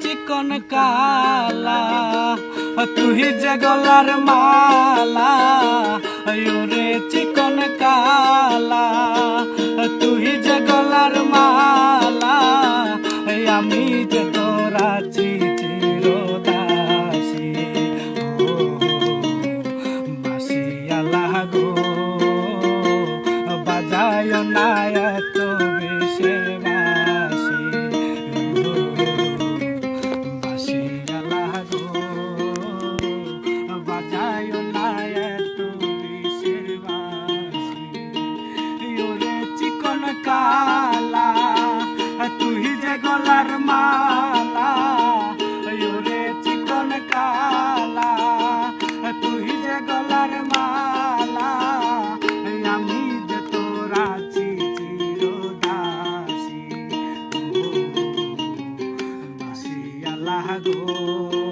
চিকন কালা তুই যে গলার মালা ওরে চিকন কালা তুই যে গলার মালা আমি যে তোরা চিরদাসী বাসিয়ালা গো বাজায় না এত বেশি বাসি বাসিয়ালা গো বাজায় না এত বেশি বাসি ওরে চিকন কালা তুই যে গলার মালা ওরে চিকন কালা তুই যে গলার মালা আমি যে তোরা চিরদাসী বাসিয়ালা গো।